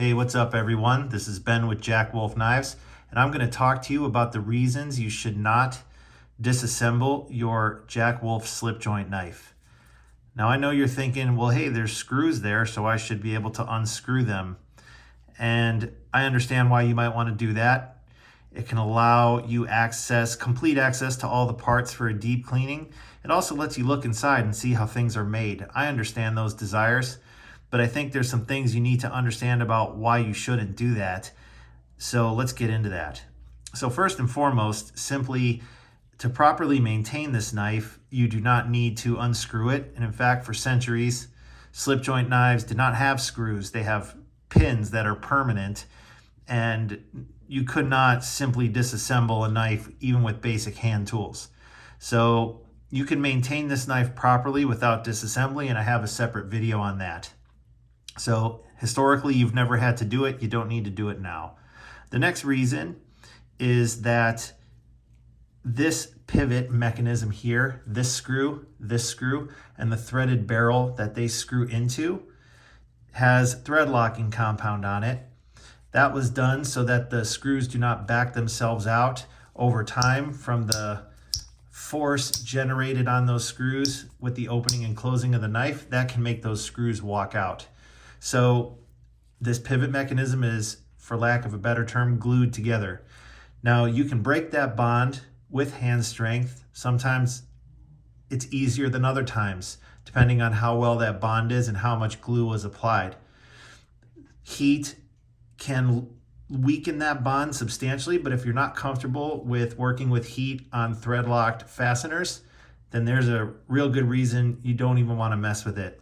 Hey, what's up everyone? This is Ben with Jack Wolf Knives, and I'm going to talk to you about the reasons you should not disassemble your Jack Wolf slip joint knife. Now I know you're thinking, well, hey, there's screws there, so I should be able to unscrew them. And I understand why you might want to do that. It can allow you complete access to all the parts for a deep cleaning. It also lets you look inside and see how things are made. I understand those desires, but I think there's some things you need to understand about why you shouldn't do that. So let's get into that. So first and foremost, simply to properly maintain this knife, you do not need to unscrew it. And in fact, for centuries, slip joint knives did not have screws. They have pins that are permanent, and you could not simply disassemble a knife even with basic hand tools. So you can maintain this knife properly without disassembly, and I have a separate video on that. So historically, you've never had to do it. You don't need to do it now. The next reason is that this pivot mechanism here, this screw, and the threaded barrel that they screw into has thread locking compound on it. That was done so that the screws do not back themselves out over time from the force generated on those screws with the opening and closing of the knife. That can make those screws walk out. So this pivot mechanism is, for lack of a better term, glued together. Now you can break that bond with hand strength. Sometimes it's easier than other times, depending on how well that bond is and how much glue was applied. Heat can weaken that bond substantially, but if you're not comfortable with working with heat on thread locked fasteners, then there's a real good reason you don't even want to mess with it.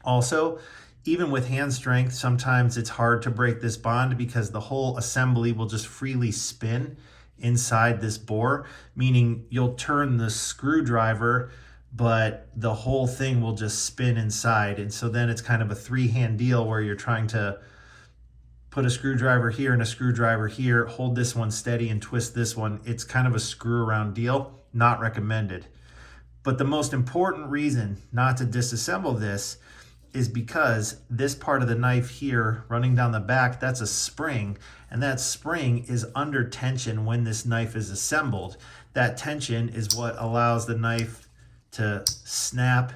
Also, even with hand strength, sometimes it's hard to break this bond because the whole assembly will just freely spin inside this bore, meaning you'll turn the screwdriver, but the whole thing will just spin inside. And so then it's kind of a three-hand deal where you're trying to put a screwdriver here and a screwdriver here, hold this one steady and twist this one. It's kind of a screw around deal, not recommended. But the most important reason not to disassemble this is because this part of the knife here running down the back, that's a spring, and that spring is under tension when this knife is assembled. That tension is what allows the knife to snap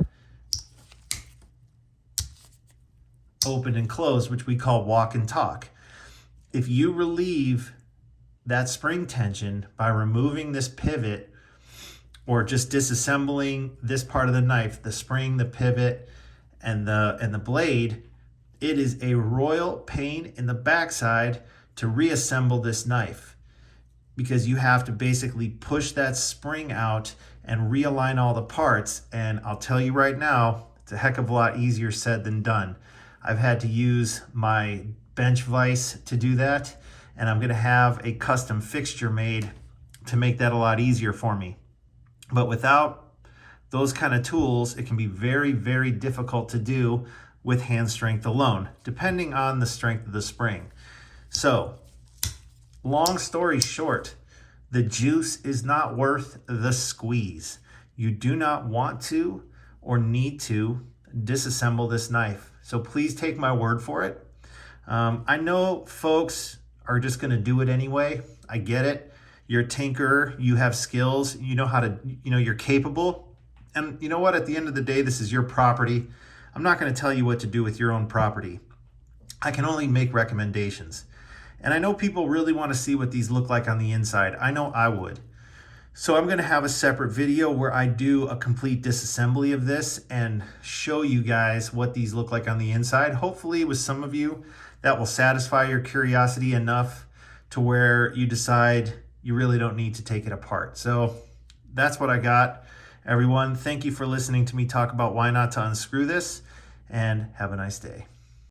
open and close, which we call walk and talk. If you relieve that spring tension by removing this pivot or just disassembling this part of the knife, the spring, the pivot, and the blade, it is a royal pain in the backside to reassemble this knife, because you have to basically push that spring out and realign all the parts. And I'll tell you right now, it's a heck of a lot easier said than done. I've had to use my bench vise to do that, and I'm going to have a custom fixture made to make that a lot easier for me. But without those kind of tools, it can be very, very difficult to do with hand strength alone, depending on the strength of the spring. So, long story short, the juice is not worth the squeeze. You do not want to or need to disassemble this knife. So please take my word for it. I know folks are just going to do it anyway. I get it. You're a tinkerer, you have skills, you know how to, you're capable. And you know what? At the end of the day, this is your property. I'm not going to tell you what to do with your own property. I can only make recommendations. And I know people really want to see what these look like on the inside. I know I would. So I'm going to have a separate video where I do a complete disassembly of this and show you guys what these look like on the inside. Hopefully with some of you, that will satisfy your curiosity enough to where you decide you really don't need to take it apart. So that's what I got. Everyone, thank you for listening to me talk about why not to unscrew this, and have a nice day.